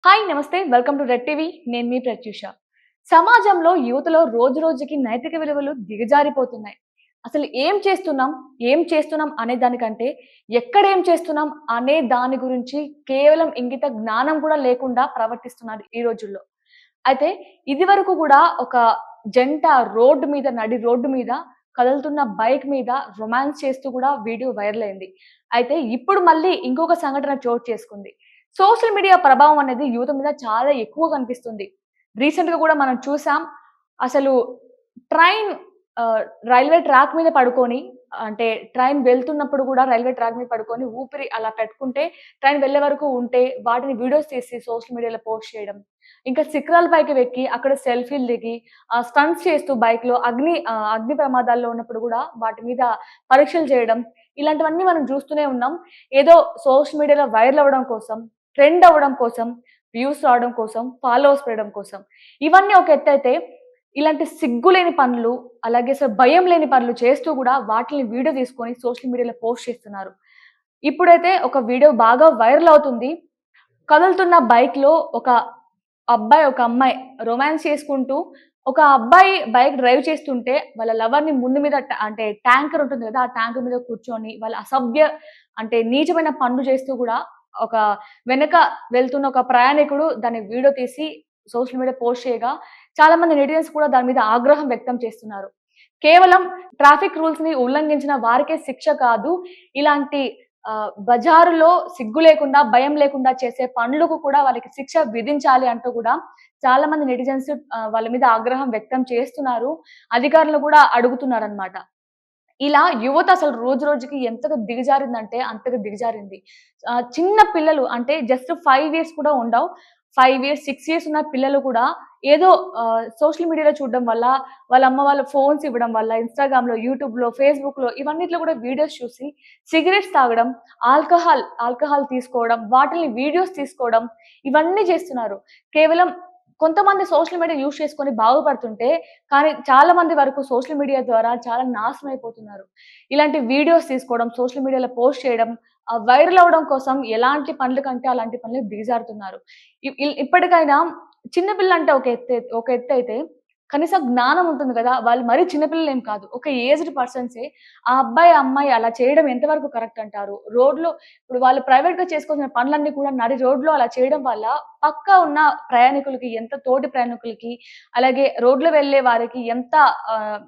Hi నమస్తే welcome to red TV నేను మీ ప్రత్యూష. సమాజంలో యువతలో రోజు రోజుకి నైతిక విలువలు దిగజారిపోతున్నాయి. అసలు ఏం చేస్తున్నాం అనే దానికంటే ఎక్కడ ఏం చేస్తున్నాం అనే దాని గురించి కేవలం ఇంగిత జ్ఞానం కూడా లేకుండా ప్రవర్తిస్తున్నారు ఈ రోజుల్లో. అయితే ఇదివరకు కూడా ఒక జంట నడి రోడ్డు మీద కదులుతున్న బైక్ మీద రొమాన్స్ చేస్తూ కూడా వీడియో వైరల్ అయింది. అయితే ఇప్పుడు మళ్ళీ ఇంకొక సంఘటన చోటు చేసుకుంది. సోషల్ మీడియా ప్రభావం అనేది యువత మీద చాలా ఎక్కువ కనిపిస్తుంది. రీసెంట్‌గా కూడా మనం చూసాం. అసలు ట్రైన్ ఆహ్, రైల్వే ట్రాక్ మీద పడుకొని అంటే ట్రైన్ వెళ్తున్నప్పుడు కూడా రైల్వే ట్రాక్ మీద పడుకొని ఊపిరి అలా పెట్టుకుంటే ట్రైన్ వెళ్ళే వరకు ఉంటే వాటిని వీడియోస్ తీసి సోషల్ మీడియాలో పోస్ట్ చేయడం. ఇంకా శిఖరాల పైకి వెక్కి అక్కడ సెల్ఫీలు దిగి స్టంట్స్ చేస్తూ బైక్‌లో అగ్ని ప్రమాదాల్లో ఉన్నప్పుడు గూడా వాటి మీద పరీక్షలు చేయడం. ఇలాంటివన్నీ మనం చూస్తూనే ఉన్నాం. ఏదో సోషల్ మీడియాలో వైరల్ అవ్వడం కోసం, ట్రెండ్ అవ్వడం కోసం, వ్యూస్ రావడం కోసం, ఫాలోవర్స్ పెరగడం కోసం. ఇవన్నీ ఒక ఎత్తైతే ఇలాంటి సిగ్గులేని పనులు, అలాగే అసలు భయం లేని పనులు చేస్తూ గూడా వాటిల్ని వీడియో తీసుకొని సోషల్ మీడియాలో పోస్ట్ చేస్తున్నారు. ఇప్పుడైతే ఒక వీడియో బాగా వైరల్ అవుతుంది. కదులుతున్న బైక్‌లో ఒక అబ్బాయి, ఒక అమ్మాయి రొమాన్స్ చేసుకుంటూ, ఒక అబ్బాయి బైక్ డ్రైవ్ చేస్తుంటే, వాళ్ళ లవర్‌ని ముందు మీద అంటే ట్యాంకర్ ఉంటుంది గదా! ఆ ట్యాంకర్ మీద కూర్చొని, వాళ్ళ అంటే నీచమైన పనులు చేస్తూ గూడా, ఒక వెనక వెళ్తున్న ఒక ప్రయాణికుడు దాన్ని వీడియో తీసి సోషల్ మీడియా పోస్ట్ చేయగా, చాలామంది నెటిజన్స్ కూడా దాని మీద ఆగ్రహం వ్యక్తం చేస్తున్నారు. కేవలం ట్రాఫిక్ రూల్స్‌ని ఉల్లంఘించిన వారికే శిక్ష కాదు, ఇలాంటి బజారులో సిగ్గు లేకుండా, భయం లేకుండా చేసే పనులకు కూడా వాళ్ళకి శిక్ష విధించాలి అంటూ కూడా చాలా మంది నెటిజన్స్ వాళ్ళ మీద ఆగ్రహం వ్యక్తం చేస్తున్నారు. అధికారులు కూడా అడుగుతున్నారనమాట. ఇలా యువత అసలు రోజు రోజుకి ఎంతగా దిగజారిందంటే అంతగా దిగజారింది. చిన్న పిల్లలు అంటే జస్ట్ 5 ఇయర్స్ కూడా ఉండవు. 5 ఇయర్స్, 6 ఇయర్స్ ఉన్న పిల్లలు కూడా ఏదో సోషల్ మీడియాలో చూడడం వల్ల, వాళ్ళ అమ్మ వాళ్ళ ఫోన్స్ ఇవ్వడం వల్ల ఇన్‌స్టాగ్రామ్‌లో, యూట్యూబ్‌లో, ఫేస్‌బుక్‌లో ఇవన్నిట్లో కూడా వీడియోస్ చూసి సిగరెట్స్ తాగడం, ఆల్కహాల్ తీసుకోవడం, వాటిల్ని వీడియోస్ తీసుకోవడం ఇవన్నీ చేస్తున్నారు. కేవలం కొంతమంది సోషల్ మీడియా యూజ్ చేసుకొని బాగుపడుతుంటే, కానీ చాలా మంది వరకు సోషల్ మీడియా ద్వారా చాలా నాశనం అయిపోతున్నారు. ఇలాంటి వీడియోస్ తీసుకోవడం, సోషల్ మీడియాలో పోస్ట్ చేయడం, వైరల్ అవ్వడం కోసం ఎలాంటి పనుల కంటే అలాంటి పనులకు దిగజారుతున్నారు. ఇప్పటికైనా చిన్న పిల్లంటే ఒక ఎత్తైతే కనీసం జ్ఞానం ఉంటుంది గదా! వాళ్ళు మరీ చిన్న పిల్లలేం కాదు. ఒక ఏజ్డ్ పర్సన్సే ఆ అబ్బాయి, ఆ అమ్మాయి అలా చేయడం ఎంతవరకు కరెక్ట్ అంటారు? రోడ్‌లో ఇప్పుడు వాళ్ళు ప్రైవేట్‌గా చేసుకోవాల్సిన పనులన్నీ కూడా నడి రోడ్‌లో అలా చేయడం వల్ల పక్క ఉన్న ప్రయాణికులకి తోటి ప్రయాణికులకి, అలాగే రోడ్‌లో వెళ్ళే వారికి ఎంత ఆహ్,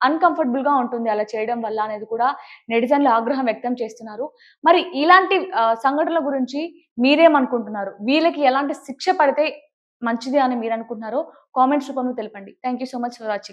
అన్‌కంఫర్టబుల్‌గా ఉంటుంది అలా చేయడం వల్ల అనేది కూడా నెటిజన్‌లు ఆగ్రహం వ్యక్తం చేస్తున్నారు. మరి ఇలాంటి సంఘటనల గురించి మీరేమనుకుంటున్నారు? వీళ్ళకి ఎలాంటి శిక్ష పడితే మంచిది అని మీరనుకుంటున్నారో కామెంట్స్ రూపంలో తెలపండి. Thank you so much for watching.